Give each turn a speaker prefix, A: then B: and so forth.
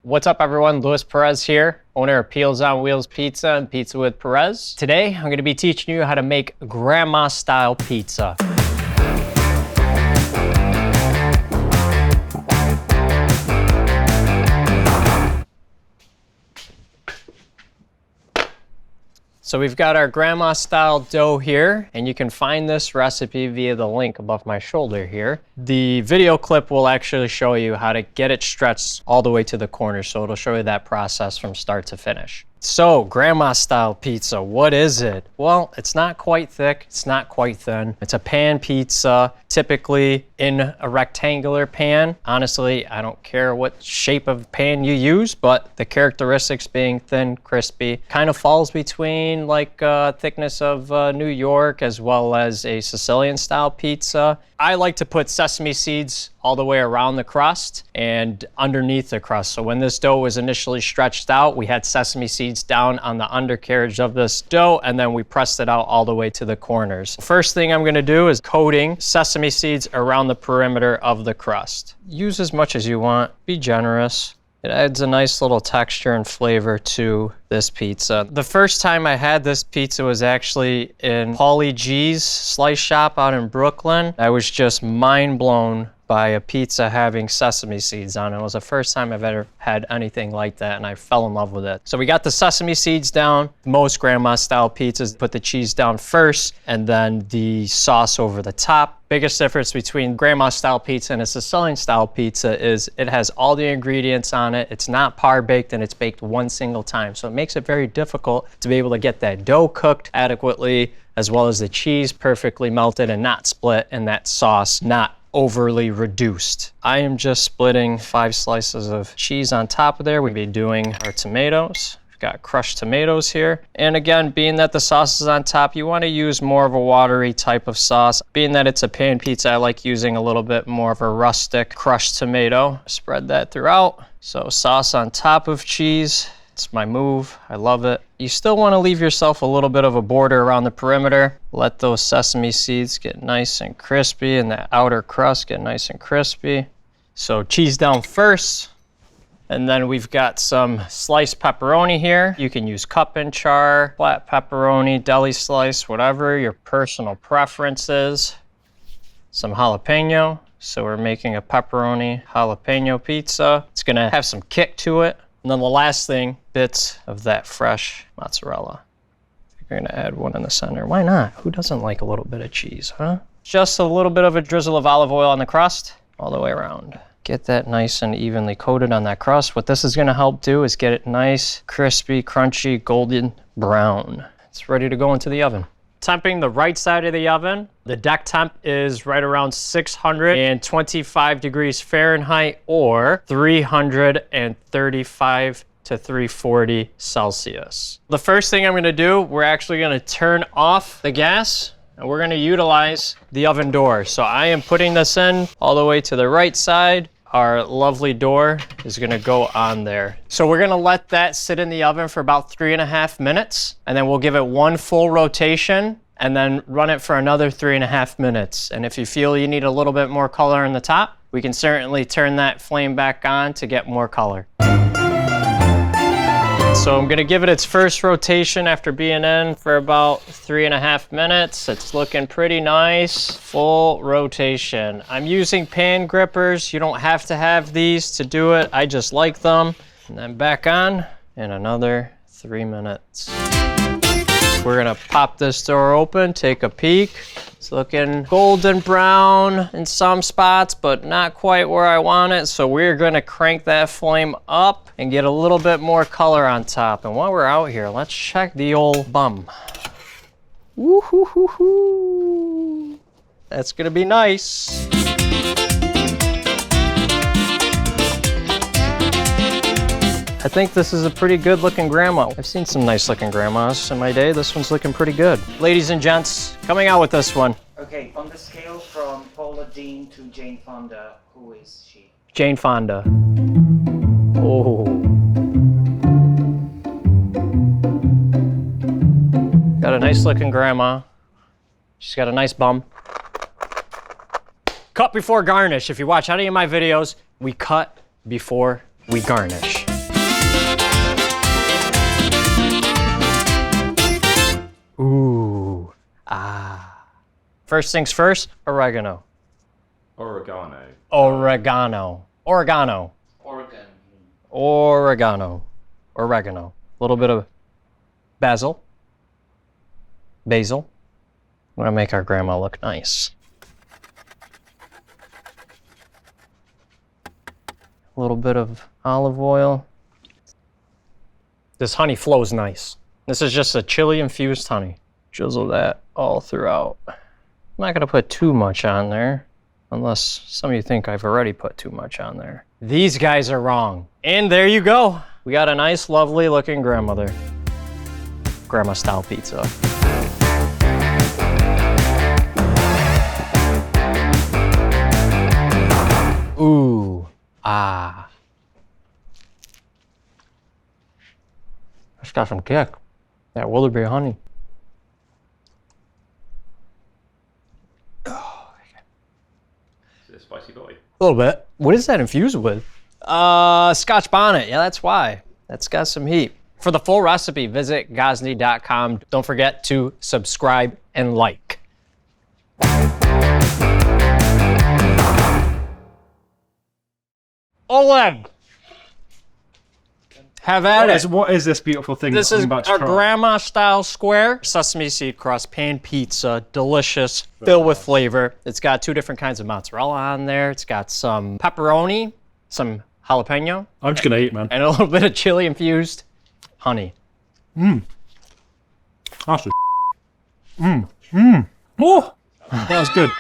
A: What's up everyone, Luis Perez here, owner of Peels on Wheels Pizza and Pizza with Perez. Today, I'm gonna be teaching you how to make grandma style pizza. So we've got our grandma style dough here, and you can find this recipe via the link above my shoulder here. The video clip will actually show you how to get it stretched all the way to the corner, so it'll show you that process from start to finish. So, grandma style pizza, what is it? Well, it's not quite thick, it's not quite thin. It's a pan pizza, typically in a rectangular pan. Honestly, I don't care what shape of pan you use, but the characteristics being thin, crispy, kind of falls between like thickness of New York as well as a Sicilian style pizza. I like to put sesame seeds all the way around the crust and underneath the crust. So when this dough was initially stretched out, we had sesame seeds down on the undercarriage of this dough, and then we pressed it out all the way to the corners. First thing I'm gonna do is coating sesame seeds around the perimeter of the crust. Use as much as you want, be generous. It adds a nice little texture and flavor to this pizza. The first time I had this pizza was actually in Paulie G's slice shop out in Brooklyn. I was just mind blown by a pizza having sesame seeds on it. It was the first time I've ever had anything like that, and I fell in love with it. So we got the sesame seeds down. Most grandma style pizzas put the cheese down first and then the sauce over the top. Biggest difference between grandma style pizza and a Sicilian style pizza is it has all the ingredients on it. It's not par baked, and it's baked one single time. So it makes it very difficult to be able to get that dough cooked adequately, as well as the cheese perfectly melted and not split, and that sauce not overly reduced. I am just splitting 5 slices of cheese on top of there. We'll be doing our tomatoes. We've got crushed tomatoes here. And again, being that the sauce is on top, you want to use more of a watery type of sauce. Being that it's a pan pizza, I like using a little bit more of a rustic crushed tomato. Spread that throughout. So sauce on top of cheese. It's my move. I love it. You still want to leave yourself a little bit of a border around the perimeter. Let those sesame seeds get nice and crispy and that outer crust get nice and crispy. So cheese down first. And then we've got some sliced pepperoni here. You can use cup and char, flat pepperoni, deli slice, whatever your personal preference is. Some jalapeno. So we're making a pepperoni jalapeno pizza. It's gonna have some kick to it. And then the last thing, bits of that fresh mozzarella. You're gonna add one in the center. Why not? Who doesn't like a little bit of cheese, huh? Just a little bit of a drizzle of olive oil on the crust, all the way around. Get that nice and evenly coated on that crust. What this is gonna help do is get it nice, crispy, crunchy, golden brown. It's ready to go into the oven. Temping the right side of the oven. The deck temp is right around 625 degrees Fahrenheit or 335 to 340 Celsius. The first thing I'm gonna do, we're actually gonna turn off the gas and we're gonna utilize the oven door. So I am putting this in all the way to the right side. Our lovely door is gonna go on there. So we're gonna let that sit in the oven for about 3.5 minutes, and then we'll give it one full rotation and then run it for another 3.5 minutes. And if you feel you need a little bit more color in the top, we can certainly turn that flame back on to get more color. So I'm gonna give it its first rotation after being in for about 3.5 minutes. It's looking pretty nice, full rotation. I'm using pan grippers. You don't have to have these to do it. I just like them. And then back on in another 3 minutes. We're gonna pop this door open, take a peek. It's looking golden brown in some spots, but not quite where I want it. So we're gonna crank that flame up and get a little bit more color on top. And while we're out here, let's check the old bum. Woo-hoo-hoo-hoo. That's gonna be nice. I think this is a pretty good looking grandma. I've seen some nice looking grandmas in my day. This one's looking pretty good. Ladies and gents, coming out with this one.
B: Okay, on the scale from Paula Deen to Jane Fonda, who is she?
A: Jane Fonda. Oh. Got a nice looking grandma. She's got a nice bum. Cut before garnish. If you watch any of my videos, we cut before we garnish. Ooh, ah. First things first, oregano.
C: Oregano.
A: Oregano. Oregano.
B: Oregon.
A: Oregano. Oregano. A little bit of basil. Basil. We're gonna make our grandma look nice. A little bit of olive oil. This honey flows nice. This is just a chili infused honey. Drizzle that all throughout. I'm not gonna put too much on there, unless some of you think I've already put too much on there. These guys are wrong. And there you go. We got a nice, lovely looking grandmother. Grandma style pizza. Ooh, ah. It's got some kick. That Wilderberry honey.
C: Is it a spicy boy?
A: A little bit. What is that infused with? Scotch bonnet. Yeah, that's why. That's got some heat. For the full recipe, visit Gozney.com. Don't forget to subscribe and like. Oleg! Have at it.
D: What is this beautiful thing
A: This
D: that I'm
A: is
D: about to
A: our
D: try?
A: grandma style square sesame seed crust pan pizza, delicious, filled with flavor. It's got two different kinds of mozzarella on there. It's got some pepperoni, some jalapeno,
D: I'm just gonna eat, man.
A: and a little bit of chili infused honey.
D: That's Oh, that was good.